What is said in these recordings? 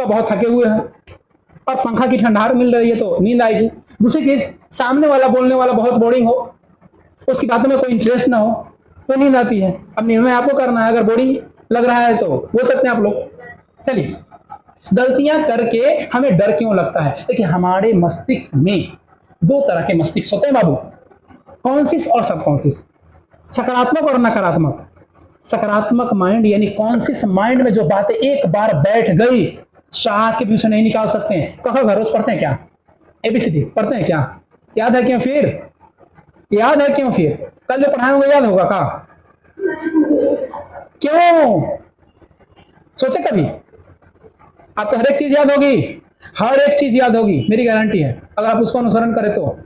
तो बहुत थके हुए हैं और पंखा की ठंडार मिल रही है तो नींद आएगी। दूसरी चीज, सामने वाला बोलने वाला बहुत बोरिंग हो, उसकी बातों में कोई इंटरेस्ट ना हो तो नींद आती है। अब निर्णय आपको करना है, अगर बोरिंग लग रहा है तो बोल सकते हैं आप लोग। चलिए, गलतियां करके हमें डर क्यों लगता है? देखिए, हमारे मस्तिष्क में दो तरह के मस्तिष्क होते हैं बाबू, कॉन्शियस और सबकॉन्शियस, सकारात्मक और नकारात्मक। सकारात्मक माइंड यानी कॉन्शियस माइंड में जो बातें एक बार बैठ गई, चाह के भी उसे नहीं निकाल सकते हैं। कहो घर रोज पढ़ते हैं क्या? एबीसीडी पढ़ते हैं क्या? याद है क्यों? फिर याद है क्यों? फिर कल जो पढ़ाएंगे याद होगा का? क्यों? सोचे कभी? आपको हर एक चीज याद होगी, हर एक चीज याद होगी, मेरी गारंटी है। अगर आप उसको अनुसरण करें तो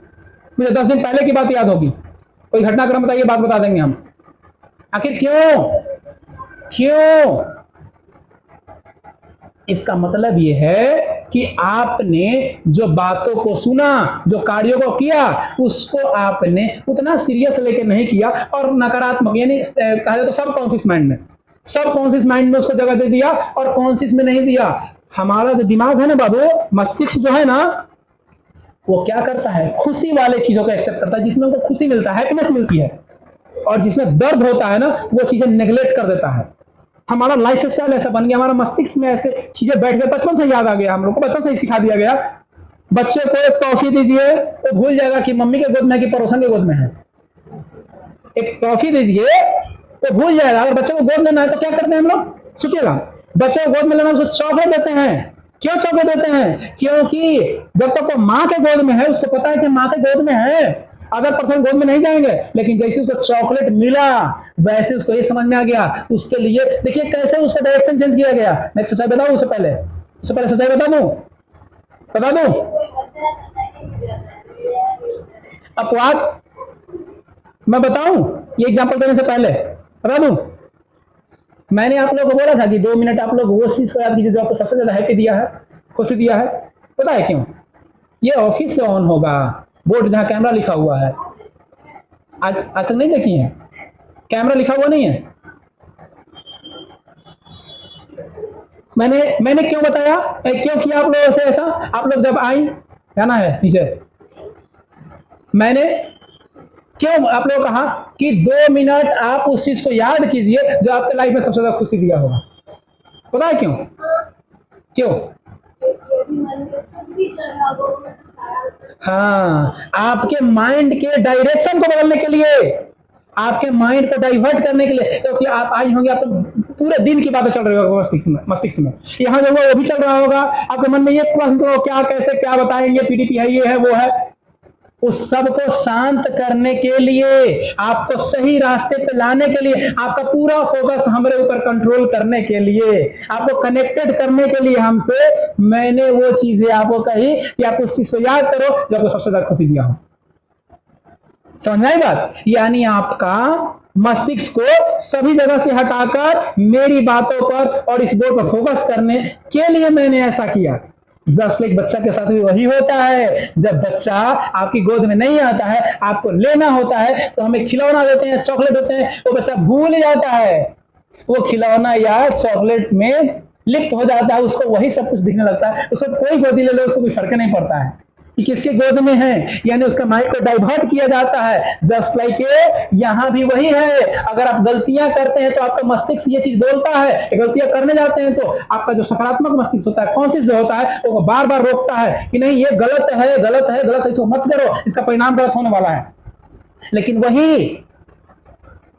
मुझे 10 दिन पहले की बात याद होगी। कोई घटनाक्रम बताइए, बात बता देंगे हम। आखिर क्यों? क्यों? इसका मतलब यह है कि आपने जो बातों को सुना, जो कार्यों को किया, उसको आपने उतना सीरियस लेके नहीं किया और नकारात्मक यानी कहा जाए तो सबकॉन्शियस माइंड में, सबकॉन्शियस माइंड में उसको जगह दे दिया और कॉन्शियस में नहीं दिया। हमारा जो दिमाग है ना बाबू, मस्तिष्क जो है ना, वो क्या करता है? खुशी वाले चीजों को एक्सेप्ट करता है, जिसमें उनको खुशी मिलता है, हैप्पीनेस मिलती है, और जिसमें दर्द होता है ना, वो चीजें नेग्लेक्ट कर देता है। हमारा लाइफ स्टाइल ऐसा बन गया, हमारा मस्तिष्क में ऐसे चीजें बैठ गए, बचपन से याद आ गया, हम लोग को बचपन से ही सिखा दिया गया। बच्चे को एक टॉफी दीजिए तो भूल जाएगा कि मम्मी के गोद में है कि पड़ोसन के गोद में है। एक टॉफी दीजिए तो भूल जाएगा। अगर बच्चे को गोद लेना है तो क्या करते हैं हम लोग? सोचिएगा, बच्चे को गोद में लेना, उसको चॉकलेट देते हैं। क्यों चॉकलेट देते हैं? क्योंकि जब तक वो माँ के गोद में है, उसको पता है कि माँ के गोद में है, अदर पर्सन गोद में नहीं जाएंगे। लेकिन जैसे उसको चॉकलेट मिला, वैसे उसको ये समझ में आ गया, उसके लिए देखिए कैसे उसका डायरेक्शन चेंज किया गया। मैं एक सच्चाई बताऊं, उससे पहले सच्चाई बता दूं। अपवाद मैं बताऊं, ये एग्जांपल देने से पहले बता दूं, मैंने आप लोगों को बोला था कि 2 मिनट आप लोग वो चीज को याद कीजिए जो आपको सबसे ज्यादा हैप्पी दिया है, खुशी दिया है। पता है क्यों? ये ऑफिस से ऑन होगा, बोर्ड जहां कैमरा लिखा हुआ है। आज तक नहीं देखी है? कैमरा लिखा हुआ नहीं है। मैंने क्यों बताया, क्यों किया आप लोगों से ऐसा? आप लोग जब आई, जाना है नीचे, मैंने क्यों आप लोग कहा कि 2 मिनट आप उस चीज को याद कीजिए जो आपके लाइफ में सबसे ज्यादा खुशी दिया होगा। पता है क्यों? क्यों? हाँ, आपके माइंड के डायरेक्शन को बदलने के लिए, आपके माइंड को डाइवर्ट करने के लिए। क्योंकि आप आई होंगे, आप तो पूरे दिन की बातें चल रही होगी मस्तिष्क में, यहाँ जो वो भी चल रहा होगा आपके मन में, ये प्रश्न तो क्या, कैसे, क्या बताएंगे, पीडीपी है, ये है, वो है। उस सब को शांत करने के लिए, आपको सही रास्ते पे लाने के लिए, आपका पूरा फोकस हमारे ऊपर कंट्रोल करने के लिए, आपको कनेक्टेड करने के लिए हमसे, मैंने वो चीजें आपको कही कि आप उस चीज को याद करो जो आपको सबसे ज्यादा खुशी दिया हो। समझ में आई बात? यानी आपका मस्तिष्क को सभी जगह से हटाकर मेरी बातों पर और इस बोर्ड पर फोकस करने के लिए मैंने ऐसा किया। जस्ट लाइक बच्चा के साथ भी वही होता है। जब बच्चा आपकी गोद में नहीं आता है, आपको लेना होता है, तो हमें खिलौना देते हैं, चॉकलेट देते हैं, वो बच्चा भूल जाता है, वो खिलौना या चॉकलेट में लिप्त हो जाता है, उसको वही सब कुछ दिखने लगता है। उसको कोई गोदी ले लो, उसको कोई फर्क नहीं पड़ता है कि किसके गोद में है। यानी उसका माइंड को डाइवर्ट किया जाता है। जस्ट लाइक यहां भी वही है। अगर आप गलतियां करते हैं तो आपका मस्तिष्क ये चीज बोलता है, गलतियां करने जाते हैं तो आपका जो सकारात्मक मस्तिष्क होता है, कॉन्शियस जो होता है, वो बार बार रोकता है कि नहीं, ये गलत है, गलत है, गलत है, इसको मत करो, इसका परिणाम गलत होने वाला है। लेकिन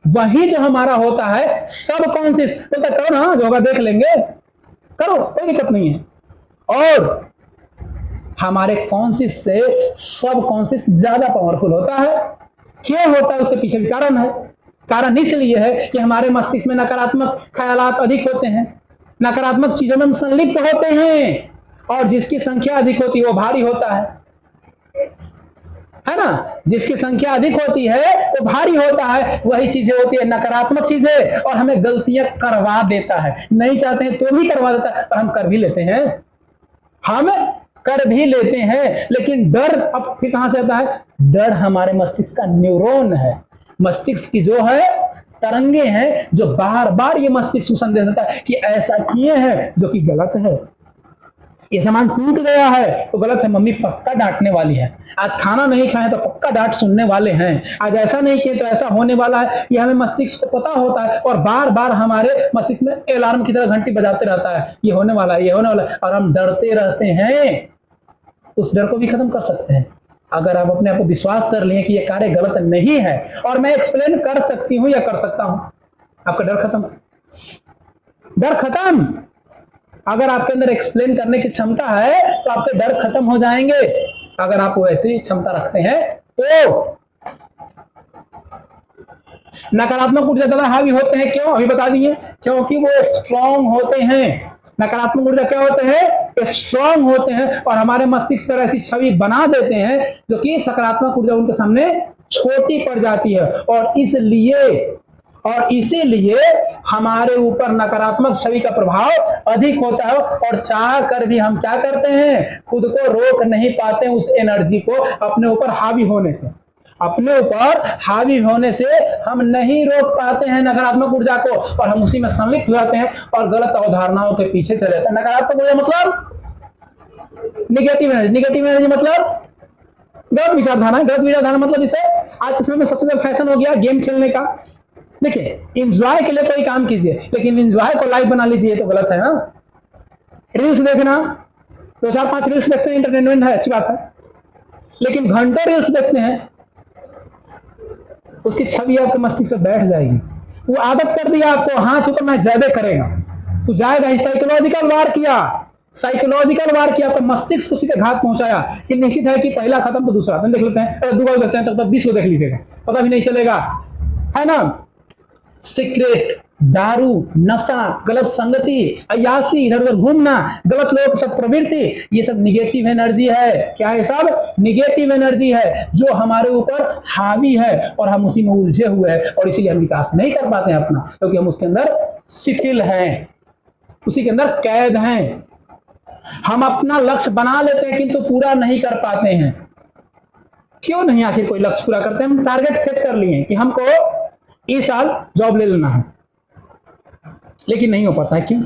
वही जो हमारा होता है सब कॉन्शियस बोलता, करो ना, जो होगा देख लेंगे, करो, कोई दिक्कत नहीं है। और हमारे कॉन्शियस से सब कॉन्शियस ज्यादा पावरफुल होता है। क्यों होता है? उसके पीछे भी कारण है। कारण इसलिए है कि हमारे मस्तिष्क में नकारात्मक ख्यालात अधिक होते हैं, नकारात्मक चीजों में हम संलिप्त होते हैं, और जिसकी संख्या अधिक होती है वो भारी होता है ना? जिसकी संख्या अधिक होती है वो भारी होता है। वही चीजें होती है नकारात्मक चीजें, और हमें गलतियां करवा देता है। नहीं चाहते हैं तो भी करवा देता है, और हम कर भी लेते हैं, हम कर भी लेते हैं। लेकिन डर अब फिर कहां से आता है? डर हमारे मस्तिष्क का न्यूरॉन है, मस्तिष्क की जो है तरंगे हैं, जो बार बार ये मस्तिष्क को संदेश देता है कि ऐसा किए हैं जो कि गलत है। ये सामान टूट गया है तो गलत है, मम्मी पक्का डांटने वाली है। आज खाना नहीं खाए तो पक्का डांट सुनने वाले हैं। आज ऐसा नहीं किए तो ऐसा होने वाला है। ये हमें मस्तिष्क को पता होता है और बार बार हमारे मस्तिष्क में अलार्म की तरह घंटी बजाते रहता है, ये होने वाला है, ये होने वाला है, और हम डरते रहते हैं। उस डर को भी खत्म कर सकते हैं अगर आप अपने आप को विश्वास कर लिए कि ये कार्य गलत नहीं है और मैं एक्सप्लेन कर सकती हूं या कर सकता हूं। आपका डर खत्म, डर खत्म। अगर आपके अंदर एक्सप्लेन करने की क्षमता है तो आपके डर खत्म हो जाएंगे। अगर आप वैसी क्षमता रखते हैं तो नकारात्मक ऊर्जा ज्यादा हावी होते हैं। क्यों? अभी बता दिए, क्योंकि वो स्ट्रांग होते हैं। नकारात्मक ऊर्जा क्या होते हैं? स्ट्रांग होते हैं और हमारे मस्तिष्क पर ऐसी छवि बना देते हैं जो कि सकारात्मक ऊर्जा उनके सामने छोटी पड़ जाती है और इसीलिए हमारे ऊपर नकारात्मक छवि का प्रभाव अधिक होता है और चाह कर भी हम क्या करते हैं? खुद को रोक नहीं पाते उस एनर्जी को अपने ऊपर हावी होने से। अपने ऊपर हावी होने से हम नहीं रोक पाते हैं नकारात्मक ऊर्जा को और हम उसी में संलिप्त हो जाते हैं और गलत अवधारणाओं के पीछे चले जाते हैं। नकारात्मक ऊर्जा मतलब निगेटिव एनर्जी। निगेटिव एनर्जी मतलब गलत विचारधारा। गलत विचारधारा मतलब इसे आज के समय में सबसे ज्यादा फैशन हो गया गेम खेलने का। देखिए, इंजॉय के लिए कोई काम कीजिए लेकिन इंजॉय को लाइफ बना लीजिए तो गलत है ना। रील्स देखना, 2-4-5 रील्स देखते हैं, एंटरटेनमेंट है, अच्छी बात है, लेकिन घंटों रील्स देखते हैं, उसकी छवि आपके मस्तिष्क से बैठ जाएगी। वो आदत कर दिया आपको, हाथ ऊपर मैं ज्यादा करेगा तो जाएगा ही। साइकोलॉजिकल वार किया, आपका मस्तिष्क को सीधे घात पहुंचाया कि निश्चित है कि पहला खत्म तो दूसरा देख लेते हैं, दूसरा देखते हैं, तब तक 20 को देख लीजिएगा, पता भी नहीं चलेगा, है ना। सिगरेट, दारू, नशा, गलत संगति, अय्यासी, इधर उधर घूमना, गलत लोगों के साथ प्रवृत्ति, ये सब निगेटिव एनर्जी है। क्या है? सब निगेटिव एनर्जी है जो हमारे ऊपर हावी है और हम उसी में उलझे हुए हैं और इसीलिए हम विकास नहीं कर पाते हैं अपना, क्योंकि हम उसके अंदर शिथिल हैं, उसी के अंदर कैद हैं। हम अपना लक्ष्य बना लेते हैं किंतु पूरा नहीं कर पाते हैं। क्यों नहीं आखिर कोई लक्ष्य पूरा करते हैं? हम टारगेट सेट कर लिए कि हमको इस साल जॉब ले लेना है, लेकिन नहीं हो पाता है। क्यों?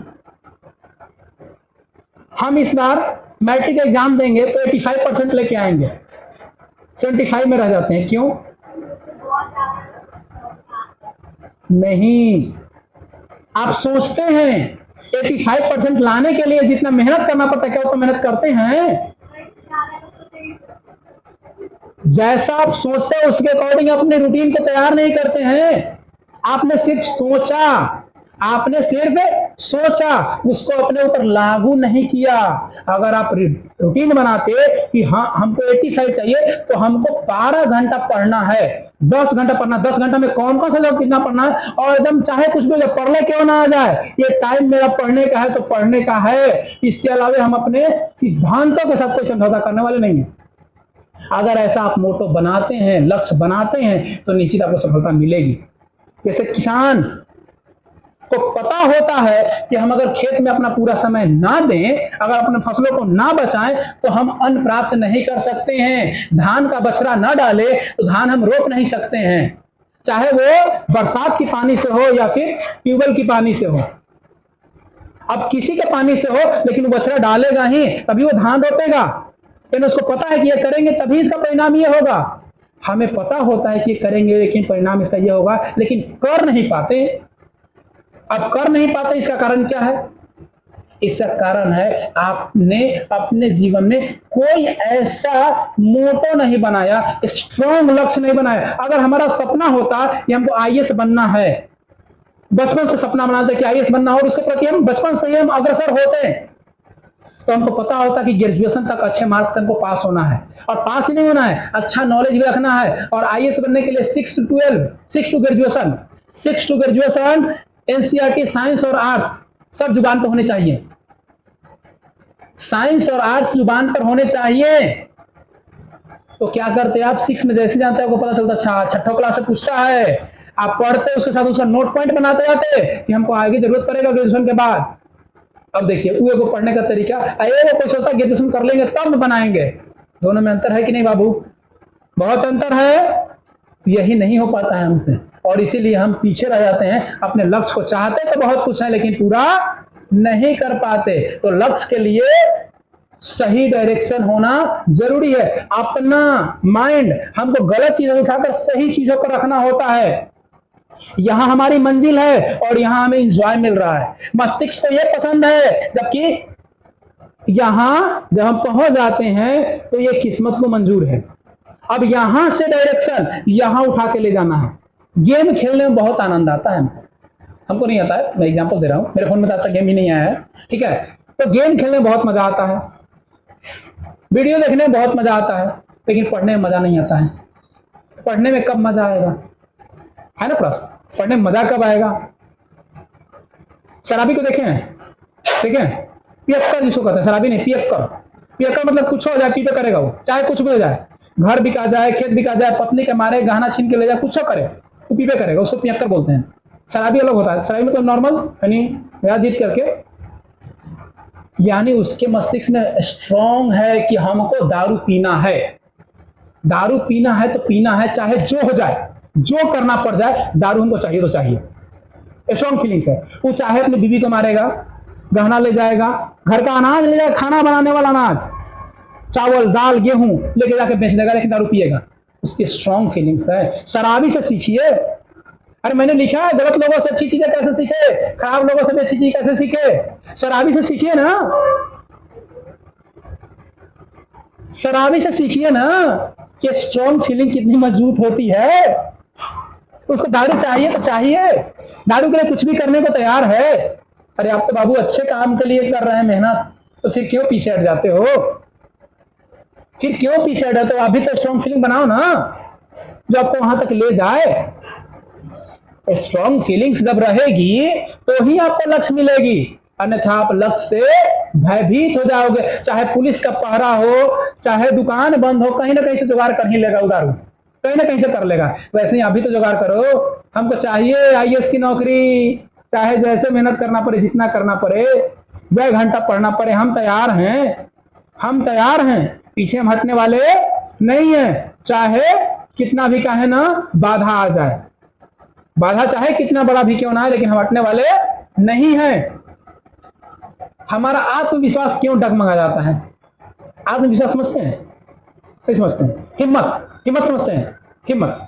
हम इस बार मैट्रिक एग्जाम देंगे तो 85% लेके आएंगे, 75 में रह जाते हैं। क्यों? नहीं, आप सोचते हैं 85% लाने के लिए जितना मेहनत करना पड़ता है, क्या उतना मेहनत करते हैं? जैसा आप सोचते हैं उसके अकॉर्डिंग अपने रूटीन को तैयार नहीं करते हैं। आपने सिर्फ सोचा, उसको अपने ऊपर लागू नहीं किया। अगर आप रूटीन बनाते कि हाँ हमको 85 चाहिए तो हमको 12 घंटा पढ़ना है, 10 घंटा पढ़ना, 10 घंटा में कौन सा जब कितना पढ़ना है और एकदम चाहे कुछ भी पढ़ ले क्यों ना आ जाए, ये टाइम मेरा पढ़ने का है तो पढ़ने का है। इसके अलावा हम अपने सिद्धांतों के साथ कोई समझौता करने वाले नहीं है। अगर ऐसा आप मोटो बनाते हैं, लक्ष्य बनाते हैं तो निश्चित आपको सफलता मिलेगी। जैसे किसान को पता होता है कि हम अगर खेत में अपना पूरा समय ना दें, अगर अपने फसलों को ना बचाएं तो हम अन्न प्राप्त नहीं कर सकते हैं। धान का बछड़ा ना डाले तो धान हम रोप नहीं सकते हैं, चाहे वो बरसात की पानी से हो या फिर ट्यूबवेल की पानी से हो। अब किसी के पानी से हो लेकिन वो बछड़ा डालेगा ही तभी वो धान रोपेगा, लेकिन उसको पता है कि ये करेंगे तभी इसका परिणाम ये होगा। हमें पता होता है कि ये करेंगे लेकिन परिणाम इसका ये होगा, लेकिन कर नहीं पाते। अब कर नहीं पाते, इसका कारण क्या है? इसका कारण है आपने अपने जीवन में कोई ऐसा मोटो नहीं बनाया, स्ट्रॉन्ग लक्ष्य नहीं बनाया। अगर हमारा सपना होता कि हमको आईएएस बनना है, बचपन से सपना बनाते कि आईएएस बनना हो और उसके प्रति हम बचपन से ही हम अग्रसर होते, तो हमको पता होता कि ग्रेजुएशन तक अच्छे मार्क्स से हमको पास होना है, और पास ही नहीं होना है, अच्छा नॉलेज भी रखना है। और आईएएस बनने के लिए 6 to 12, 6 to graduation, NCERT, science और आर्ट्स सब जुबान पर होने चाहिए। साइंस और आर्ट्स जुबान पर होने चाहिए। तो क्या करते आप? 6 में जैसे जानते हैं आपको पता चलता, अच्छा छठा क्लास से पूछता है, आप पढ़ते उसके साथ उसका नोट पॉइंट बनाते जाते कि हमको आगे जरूरत पड़ेगा ग्रेजुएशन के बाद। अब देखिए उए को पढ़ने का तरीका, वो कोई सोचता ग्रेजुएशन कर लेंगे तब बनाएंगे, दोनों में अंतर है कि नहीं बाबू? बहुत अंतर है। यही नहीं हो पाता है हमसे और इसीलिए हम पीछे रह जाते हैं। अपने लक्ष्य को चाहते तो बहुत कुछ है लेकिन पूरा नहीं कर पाते। तो लक्ष्य के लिए सही डायरेक्शन होना जरूरी है। अपना माइंड हमको गलत चीजों उठाकर सही चीजों पर रखना होता है। यहां हमारी मंजिल है और यहां हमें इंजॉय मिल रहा है। मस्तिष्क को यह पसंद है, जबकि यहां जब हम पहुंच जाते हैं तो ये किस्मत को मंजूर है। अब यहां से डायरेक्शन यहां उठा के ले जाना है। गेम खेलने में बहुत आनंद आता है हमको नहीं आता है, मैं एग्जांपल दे रहा हूं, मेरे फोन में तो आज तक गेम ही नहीं आया है, ठीक है। तो गेम खेलने में बहुत मजा आता है, वीडियो देखने में बहुत मजा आता है, लेकिन पढ़ने में मजा नहीं आता है। पढ़ने में कब मजा आएगा, है ना प्रश्न? पढ़ने में मजा कब आएगा? शराबी को देखें, ठीक है, पियक्कर जिसको कहते हैं, शराबी नहीं, पियक्कर। पियक्कर मतलब कुछ हो जाए पीपे करेगा वो, चाहे कुछ भी हो जाए, घर बिका जाए, खेत बिका जाए, पत्नी के मारे गहना छीन के ले जाए, कुछ करे वो पीपे करेगा, उसको पियक्कर बोलते हैं। शराबी अलग होता है, शराबी मतलब नॉर्मल यानी जीत करके, यानी उसके मस्तिष्क में स्ट्रांग है कि हमको दारू पीना है। दारू पीना है तो पीना है, चाहे जो हो जाए, जो करना पड़ जाए, दारू हमको चाहिए तो चाहिए। स्ट्रांग फीलिंग्स है। वो चाहे अपनी बीवी को मारेगा, गहना ले जाएगा, घर का अनाज ले जाएगा, खाना बनाने वाला अनाज, चावल दाल गेहूं लेके जाके बेच देगा, लेकिन दारू पिएगा। उसकी स्ट्रांग फीलिंग्स है। शराबी से सीखिए। अरे मैंने लिखा है, गलत लोगों से अच्छी चीजें कैसे सीखे, खराब लोगों से भी अच्छी चीज कैसे सीखे? शराबी से सीखिए ना, शराबी से सीखिए ना कि स्ट्रांग फीलिंग कितनी मजबूत होती है। तो उसको दारू चाहिए तो चाहिए, दारू के लिए कुछ भी करने को तैयार है। अरे आप तो बाबू अच्छे काम के लिए कर रहे हैं मेहनत, तो फिर क्यों पीछे हट जाते हो? फिर क्यों पीछे हट जाते हो? अभी तो स्ट्रांग फीलिंग बनाओ ना जो आपको वहां तक ले जाए। स्ट्रांग फीलिंग्स जब रहेगी तो ही आपको लक्ष्य मिलेगी, अन्यथा आप लक्ष्य से भयभीत हो जाओगे। चाहे पुलिस का पहरा हो, चाहे दुकान बंद हो, कहीं ना कहीं से जुगाड़ कर ही लेगा उदारू, कहीं ना कहीं से कर लेगा। वैसे ही अभी तो जुगाड़ करो, हमको चाहिए आईएएस की नौकरी, चाहे जैसे मेहनत करना पड़े, जितना करना पड़े, जय घंटा पढ़ना पड़े, हम तैयार हैं, हम तैयार हैं। पीछे हम हटने वाले नहीं है, चाहे कितना भी कहे ना बाधा आ जाए, बाधा चाहे कितना बड़ा भी क्यों ना है, लेकिन हम हटने वाले नहीं हैं। हमारा आत्मविश्वास क्यों डगमगा जाता है? आत्मविश्वास समझते हैं? नहीं समझते हैं। हिम्मत, हिम्मत समझते हैं? हिम्मत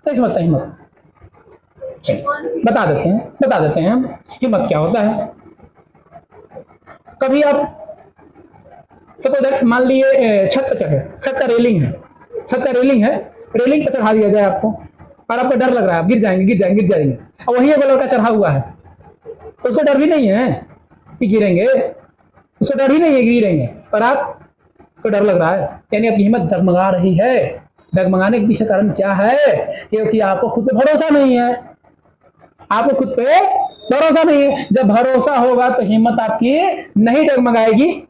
नहीं समझते हैं। हिम्मत बता देते हैं हम हिम्मत क्या होता है। कभी आप सपोज मान लिए छत पर चढ़े, छत का रेलिंग है, छत का रेलिंग है, रेलिंग पर चढ़ा दिया जाए आपको, और आपको डर लग रहा है आप गिर जाएंगे, और वही एक लड़का चढ़ा हुआ है, उसको डर भी नहीं है कि गिरेंगे, उसको डर ही नहीं है गिरेंगे, और आपको डर लग रहा है, यानी आपकी हिम्मत डगमगा रही है। डगमगाने के पीछे कारण क्या है? क्योंकि आपको खुद पे भरोसा नहीं है, आपको खुद पे भरोसा नहीं है। जब भरोसा होगा तो हिम्मत आपकी नहीं डगमगाएगी।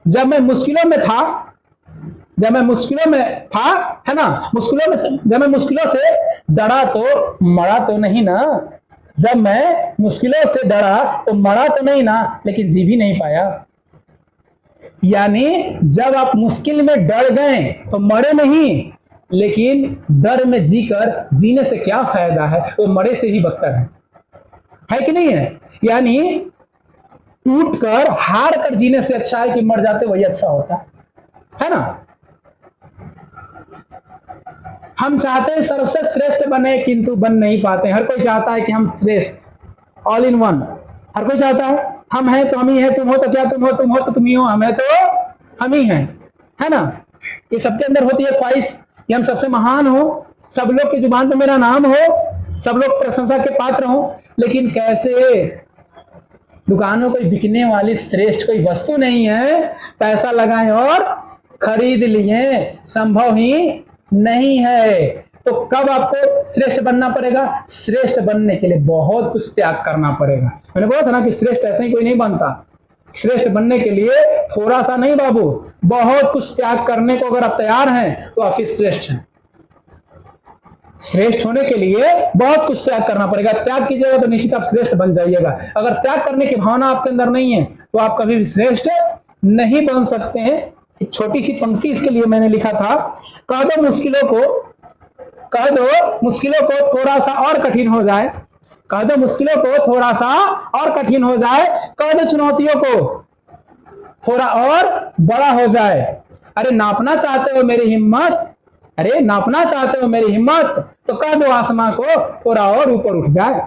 जब मैं मुश्किलों में था, है ना, जब मैं मुश्किलों से डरा तो मरा तो नहीं ना, जब मैं मुश्किलों से डरा तो मरा तो नहीं ना, लेकिन जी भी नहीं पाया। यानी जब आप मुश्किल में डर गए तो मरे नहीं, लेकिन डर में जीकर जीने से क्या फायदा है, वो मरे से ही बदतर है कि नहीं है? यानी टूट कर हार कर जीने से अच्छा है कि मर जाते वही अच्छा होता है ना। हम चाहते हैं सबसे श्रेष्ठ बने, किंतु बन नहीं पाते। हर कोई चाहता है कि हम श्रेष्ठ, ऑल इन वन, हर कोई चाहता है। हम हैं तो हम ही हैं, तुम हो तो क्या तुम हो, तुम हो तो तुम ही हो, हम हैं तो हम ही हैं, है ना। ये सबके अंदर होती है ख्वाहिश कि हम सबसे महान हो, सब लोग की जुबान पे मेरा नाम हो, सब लोग प्रशंसा के पात्र हो। लेकिन कैसे? दुकानों कोई बिकने वाली श्रेष्ठ कोई वस्तु नहीं है, पैसा लगाएं और खरीद लिए, संभव ही नहीं है। तो कब आपको श्रेष्ठ बनना पड़ेगा? श्रेष्ठ बनने के लिए बहुत कुछ त्याग करना पड़ेगा। मैंने बोला था ना कि श्रेष्ठ ऐसे ही कोई नहीं बनता। श्रेष्ठ बनने के लिए थोड़ा सा नहीं बाबू, बहुत कुछ त्याग करने को अगर आप तैयार हैं तो आप फिर श्रेष्ठ हैं। श्रेष्ठ होने के लिए बहुत कुछ त्याग करना पड़ेगा। त्याग कीजिएगा तो निश्चित आप श्रेष्ठ बन जाइएगा। अगर त्याग करने की भावना आपके अंदर नहीं है तो आप कभी भी श्रेष्ठ नहीं बन सकते हैं। एक छोटी सी पंक्ति इसके लिए मैंने लिखा था, कह दो मुश्किलों को थोड़ा सा और कठिन हो जाए, कह दो मुश्किलों को थोड़ा सा और कठिन हो जाए, कह दो चुनौतियों को थोड़ा और बड़ा हो जाए। अरे नापना चाहते हो मेरी हिम्मत, अरे नापना चाहते हो मेरी हिम्मत, तो कह दो आसमां को थोड़ा और ऊपर उठ जाए,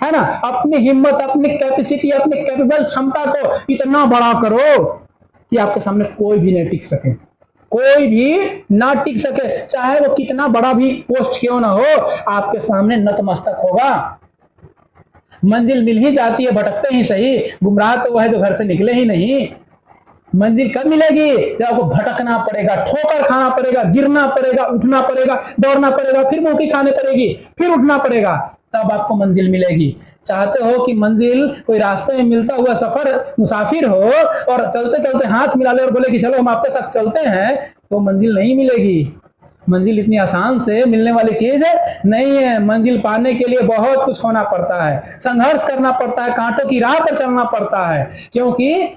है ना। अपनी हिम्मत, अपनी कैपेसिटी, अपनी कैपेबल क्षमता को इतना बड़ा करो कि आपके सामने कोई भी नहीं टिक सके, कोई भी ना टिक सके, चाहे वो कितना बड़ा भी पोस्ट क्यों ना हो, आपके सामने नतमस्तक होगा। मंजिल मिल ही जाती है भटकते ही सही, गुमराह तो वह है जो घर से निकले ही नहीं। मंजिल कब मिलेगी? जब आपको भटकना पड़ेगा, ठोकर खाना पड़ेगा, गिरना पड़ेगा, उठना पड़ेगा, दौड़ना पड़ेगा, फिर मुंह की खाने पड़ेगी, फिर उठना पड़ेगा, तब आपको मंजिल मिलेगी। चाहते हो कि मंजिल कोई रास्ते में मिलता हुआ सफर मुसाफिर हो और चलते चलते हाथ मिला ले और बोले कि चलो हम आपके साथ चलते हैं, तो मंजिल नहीं मिलेगी। मंजिल इतनी आसान से मिलने वाली चीज नहीं है। मंजिल पाने के लिए बहुत कुछ होना पड़ता है, संघर्ष करना पड़ता है, कांटों की राह पर चलना पड़ता है, क्योंकि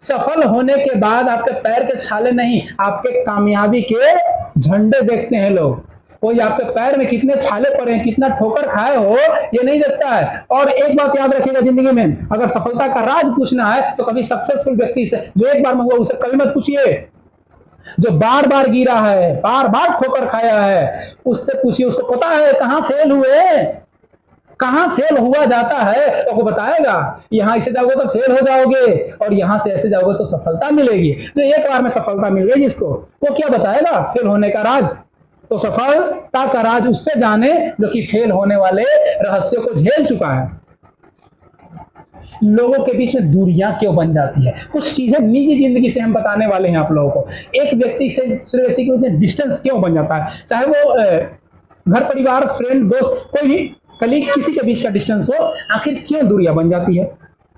सफल होने के बाद आपके पैर के छाले नहीं, आपके कामयाबी के झंडे देखते हैं लोग। कोई आपके पैर में कितने छाले पड़े हैं, कितना ठोकर खाए हो, ये नहीं देखता है। और एक बात याद रखिएगा जिंदगी में, अगर सफलता का राज पूछना है तो कभी सक्सेसफुल व्यक्ति से, जो एक बार में हुआ, उसे कभी मत पूछिए। जो बार बार गिरा है, बार बार ठोकर खाया है, उससे पूछिए, उसको पता है कहां फेल हुए, कहां फेल हुआ जाता है, तो वो बताएगा। यहां ऐसे जाओगे तो फेल हो जाओगे और यहां से ऐसे जाओगे तो सफलता मिलेगी। तो एक बार में सफलता मिल गई जिसको, वो क्या बताएगा फेल होने का राज। तो सफलता का राज उससे जाने जो कि फेल होने वाले रहस्यों को झेल चुका है। लोगों के बीच में दूरियां क्यों बन जाती है, कुछ चीजें निजी जिंदगी से हम बताने वाले हैं आप लोगों को। एक व्यक्ति से दूसरे व्यक्ति के बीच डिस्टेंस क्यों बन जाता है, चाहे वो घर परिवार, फ्रेंड, दोस्त, कोई भी कलीग, किसी के बीच का डिस्टेंस हो, आखिर क्यों दूरियां बन जाती है।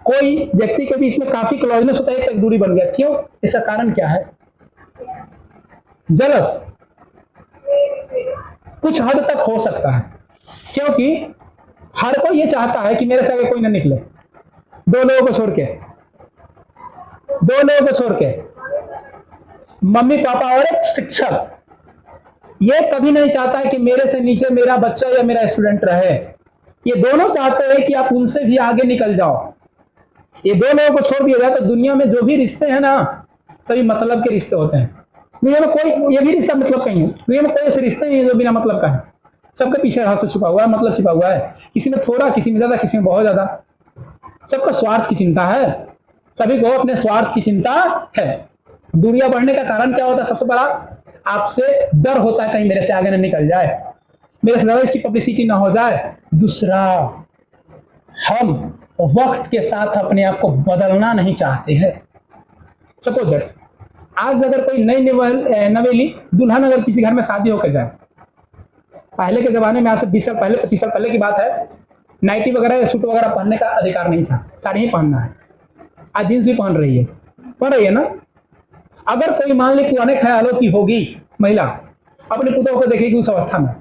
कोई व्यक्ति के बीच में काफी क्लोजनेस होता है, एक दूरी बन गया, क्यों? इसका कारण क्या है? जलस कुछ हद तक हो सकता है, क्योंकि हर कोई ये चाहता है कि मेरे से आगे कोई ना निकले। दो लोगों को छोड़ के मम्मी पापा और एक शिक्षक, ये कभी नहीं चाहता है कि मेरे से नीचे मेरा बच्चा या मेरा स्टूडेंट रहे। ये दोनों चाहते हैं कि आप उनसे भी आगे निकल जाओ। ये दो लोगों को छोड़ दिया जाए तो दुनिया में जो भी रिश्ते हैं ना, सभी मतलब के रिश्ते होते हैं। दुनिया में कोई ये भी रिश्ता मतलब कहीं है, दुनिया में कोई ऐसे रिश्ते नहीं है जो बिना मतलब का है। सबके पीछे रहस्य छुपा हुआ है, मतलब छुपा हुआ है। किसी में थोड़ा, किसी में ज्यादा, किसी में बहुत ज्यादा। सबको स्वार्थ की चिंता है, सभी को अपने स्वार्थ की चिंता है। दूरियां बढ़ने का कारण क्या होता है? सबसे बड़ा आपसे डर होता है कहीं मेरे से आगे न निकल जाए, मेरे से ज्यादा इसकी पब्लिसिटी ना हो जाए। दूसरा, हम वक्त के साथ अपने आप को बदलना नहीं चाहते हैं। सपोज दैट आज अगर कोई नई नवेली दुल्हन अगर किसी घर में शादी होकर जाए, पहले के जमाने में, आज से 20 साल पहले, 25 साल पहले की बात है, नाइटी वगैरह या सूट वगैरह पहनने का अधिकार नहीं था, साड़ी ही पहनना है। आज जींस भी पहन रही है ना। अगर कोई मान ली पुराने ख्यालों की होगी महिला, अपने पुतों को देखेगी उस अवस्था में,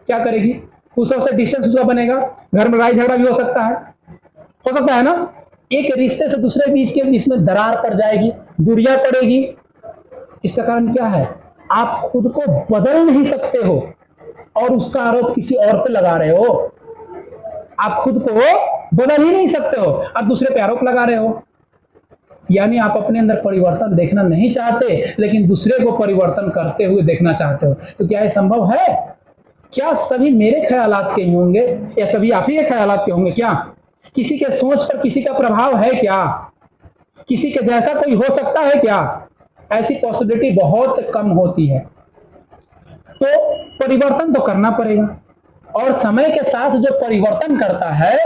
क्या करेगी? उस तरह से डिस्टेंस उसका बनेगा, घर में लड़ाई झगड़ा भी हो सकता है ना। एक रिश्ते से दूसरे बीच के बीच में दरार पड़ जाएगी, दूरियां पड़ेगी। इसका कारण क्या है? आप खुद को बदल नहीं सकते हो और उसका आरोप किसी और पे लगा रहे हो। आप खुद को बदल ही नहीं सकते हो और दूसरे पे आरोप लगा रहे हो। यानी आप अपने अंदर परिवर्तन देखना नहीं चाहते, लेकिन दूसरे को परिवर्तन करते हुए देखना चाहते हो। तो क्या ये संभव है? क्या सभी मेरे ख्यालात के ही होंगे या सभी आप ही के ख्यालात के होंगे? क्या किसी के सोच पर किसी का प्रभाव है? क्या किसी के जैसा कोई हो सकता है? क्या ऐसी पॉसिबिलिटी बहुत कम होती है। तो परिवर्तन तो करना पड़ेगा, और समय के साथ जो परिवर्तन करता है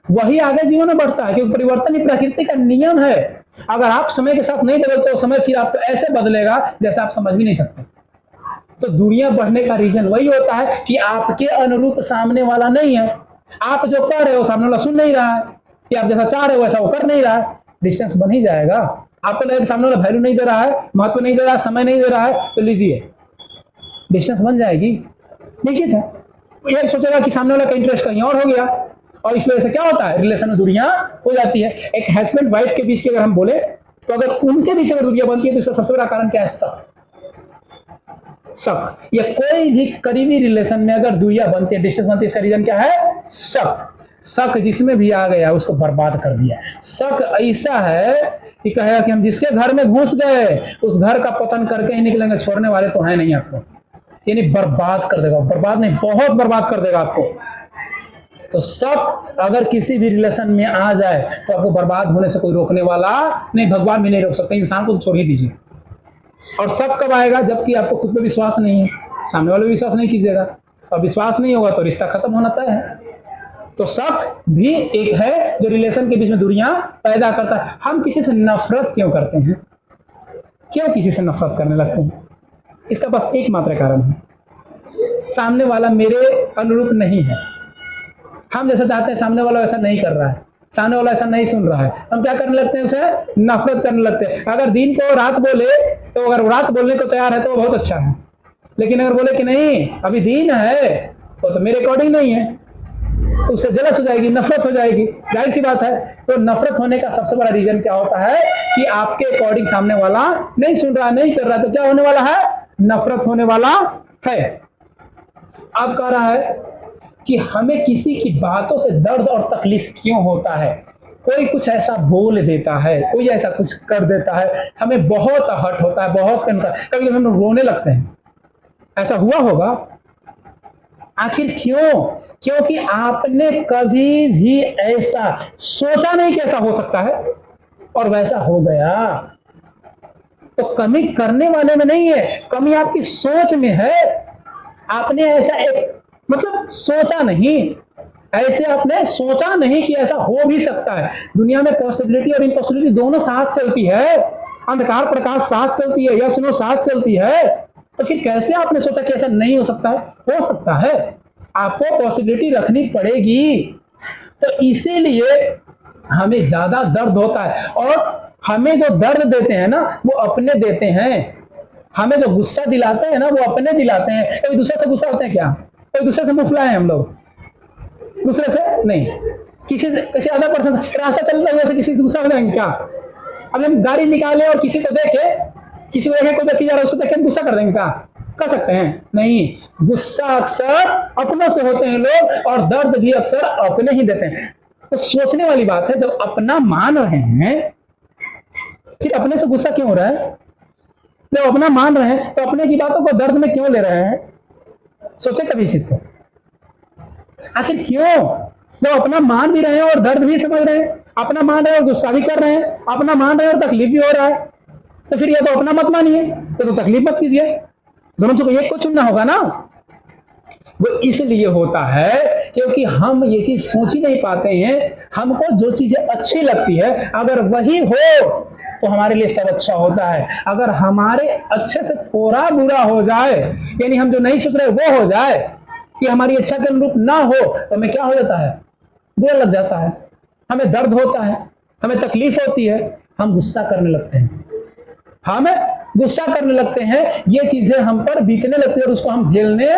वही आगे जीवन में बढ़ता है, क्योंकि परिवर्तन ही प्रकृति का नियम है। अगर आप समय के साथ नहीं बदलते हो, समय फिर आपको ऐसे बदलेगा जैसे आप समझ भी नहीं सकते। तो दूरियां बढ़ने का रीजन वही होता है कि आपके अनुरूप सामने वाला नहीं है। आप जो कर रहे हो सामने वाला सुन नहीं रहा है, कि आप जैसा चाह रहे हो वैसा वो कर नहीं रहा है, डिस्टेंस बन ही जाएगा। आपको लगेगा सामने वाला वैल्यू नहीं दे रहा है, महत्व नहीं दे रहा है, समय नहीं दे रहा है, तो लीजिए डिस्टेंस बन जाएगी, निश्चित है। ये सोचेगा कि सामने वाला का इंटरेस्ट कहीं और हो गया, और इस वजह से क्या होता है? रिलेशन में दूरियां हो जाती है। एक हस्बैंड वाइफ के बीच की अगर हम बोले, तो अगर उनके बीच अगर दूरियां बनती है तो इसका सबसे बड़ा कारण क्या है? शक। या कोई भी करीबी रिलेशन में अगर दूरियां बनती है, डिस्टेंस बनती है, इसका रीजन क्या है? शक। शक जिसमें भी आ गया उसको बर्बाद कर दिया। शक ऐसा है कि कहेगा कि हम जिसके घर में घुस गए उस घर का पतन करके ही निकलेंगे, छोड़ने वाले तो है नहीं आपको। यानी बर्बाद कर देगा, बर्बाद नहीं बहुत बर्बाद कर देगा आपको। तो शक अगर किसी भी रिलेशन में आ जाए तो आपको बर्बाद होने से कोई रोकने वाला नहीं, भगवान भी नहीं रोक सकते, इंसान को तो छोड़ ही दीजिए। और शक कब आएगा? जबकि आपको खुद पे विश्वास नहीं है, सामने वाले विश्वास नहीं कीजिएगा, और विश्वास नहीं होगा तो रिश्ता खत्म होना तय है। तो शक भी एक है जो रिलेशन के बीच में दूरियां पैदा करता है। हम किसी से नफरत क्यों करते हैं? क्यों किसी से नफरत करने लगते हैं? इसका बस एकमात्र कारण है, सामने वाला मेरे अनुरूप नहीं है। हम जैसा चाहते हैं सामने वाला वैसा नहीं कर रहा है, सामने वाला ऐसा नहीं सुन रहा है, हम क्या करने लगते हैं? उसे नफरत करने लगते हैं। अगर दिन को रात बोले तो अगर रात बोलने को तैयार है तो बहुत अच्छा है, लेकिन अगर बोले कि नहीं अभी दिन है तो मेरे अकॉर्डिंग नहीं है, तो उससे जलस हो जाएगी, नफरत हो जाएगी। जाहिर सी बात है। तो नफरत होने का सबसे बड़ा रीजन क्या होता है कि आपके अकॉर्डिंग सामने वाला नहीं सुन रहा, नहीं कर रहा, तो क्या होने वाला है? नफरत होने वाला है। अब कह रहा है कि हमें किसी की बातों से दर्द और तकलीफ क्यों होता है? कोई कुछ ऐसा बोल देता है, कोई ऐसा कुछ कर देता है, हमें बहुत हर्ट होता है, बहुत कभी हम रोने लगते हैं। ऐसा हुआ होगा? आखिर क्यों? क्योंकि आपने कभी भी ऐसा सोचा नहीं कि ऐसा हो सकता है और वैसा हो गया। तो कमी करने वाले में नहीं है, कमी आपकी सोच में है। आपने ऐसा एक मतलब सोचा नहीं, ऐसे आपने सोचा नहीं कि ऐसा हो भी सकता है। दुनिया में पॉसिबिलिटी और इम्पॉसिबिलिटी दोनों साथ चलती है, अंधकार प्रकाश साथ चलती है, यस नो साथ चलती है। तो फिर कैसे आपने सोचा कि ऐसा नहीं हो सकता है? हो सकता है, आपको पॉसिबिलिटी रखनी पड़ेगी। तो इसीलिए हमें ज्यादा दर्द होता है, और हमें जो दर्द देते हैं ना वो अपने देते हैं। हमें जो गुस्सा दिलाते हैं ना वो अपने दिलाते हैं। कभी दूसरे से गुस्सा होते हैं क्या? कोई दूसरे से मुफला है हम लोग? दूसरे से नहीं, किसी से, किसी अदर पर्सन से रास्ता चलता हुआ से किसी से गुस्सा हो जाएंगे क्या? अब हम गाड़ी निकाले और किसी को देखे, किसी को देखे कोई व्यक्ति जा रहा है उसको देख के गुस्सा कर देंगे क्या? कर सकते हैं? नहीं। गुस्सा अक्सर अपनों से होते हैं लोग, और दर्द भी अक्सर अपने ही देते हैं। तो सोचने वाली बात है, जब अपना मान रहे हैं फिर अपने से गुस्सा क्यों हो रहा है? जब अपना मान रहे हैं तो अपने की बातों को दर्द में क्यों ले रहे हैं? सोचे कभी इस चीज को? आखिर क्यों? जब अपना मान भी रहे हैं और दर्द भी समझ रहे हैं, अपना मान रहे हैं और गुस्सा भी कर रहे हैं, अपना मान रहे हैं और तकलीफ भी हो रहा है, तो फिर ये तो अपना मत मानिए, तो तकलीफ मत कीजिए। दोनों से एक को चुनना होगा ना। वो इसलिए होता है क्योंकि हम ये चीज सोच ही नहीं पाते हैं। हमको जो चीजें अच्छी लगती है अगर वही हो तो हमारे लिए सब अच्छा होता है। अगर हमारे अच्छे से थोड़ा बुरा हो जाए, यानी हम जो नहीं सोच रहे वो हो जाए, कि हमारी इच्छा के अनुरूप ना हो, तो हमें क्या हो जाता है? बुरा लग जाता है, हमें दर्द होता है, हमें तकलीफ होती है, हम गुस्सा करने लगते हैं। हमें गुस्सा करने लगते हैं, ये चीजें हम पर बीतने लगती है और उसको हम झेलने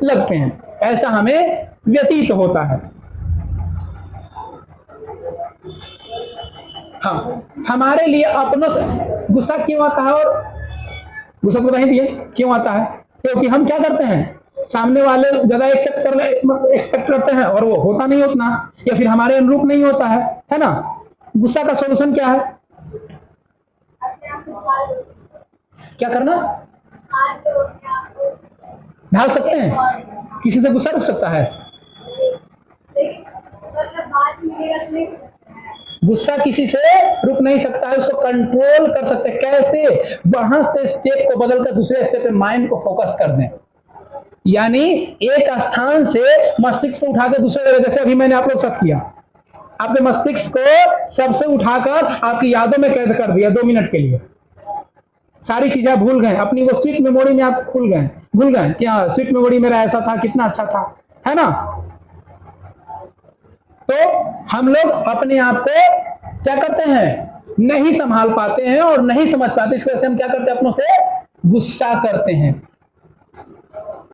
लगते हैं। ऐसा हमें व्यतीत होता है। हाँ, हमारे लिए अपनों से गुस्सा क्यों आता है? और गुस्सा तो नहीं दिए क्यों आता है? क्योंकि हम क्या करते हैं, सामने वाले ज्यादा एक्सपेक्ट करते हैं और वो होता नहीं उतना, या फिर हमारे अनुरूप नहीं होता है ना। गुस्सा का सॉल्यूशन क्या है? क्या करना? ढाल सकते हैं? किसी से गुस्सा रुक सकता है? गुस्सा किसी से रुक नहीं सकता है, उसको कंट्रोल कर सकते हैं। कैसे? वहां से स्टेप को बदलकर दूसरे स्टेप पे माइंड को फोकस कर दें, यानी एक स्थान से मस्तिष्क को उठाकर दूसरे जगह, जैसे अभी मैंने आप लोग साथ किया, आपके मस्तिष्क को सबसे उठाकर आपकी यादों में कैद कर दिया 2 मिनट के लिए। सारी चीजें आप भूल गए, अपनी वो स्वीट मेमोरी में आप भूल गए कि हाँ स्वीट मेमोरी मेरा ऐसा था, कितना अच्छा था, है ना। तो हम लोग अपने आप को क्या करते हैं, नहीं संभाल पाते हैं और नहीं समझ पाते। इस वजह से हम क्या करते हैं, अपनों से गुस्सा करते हैं।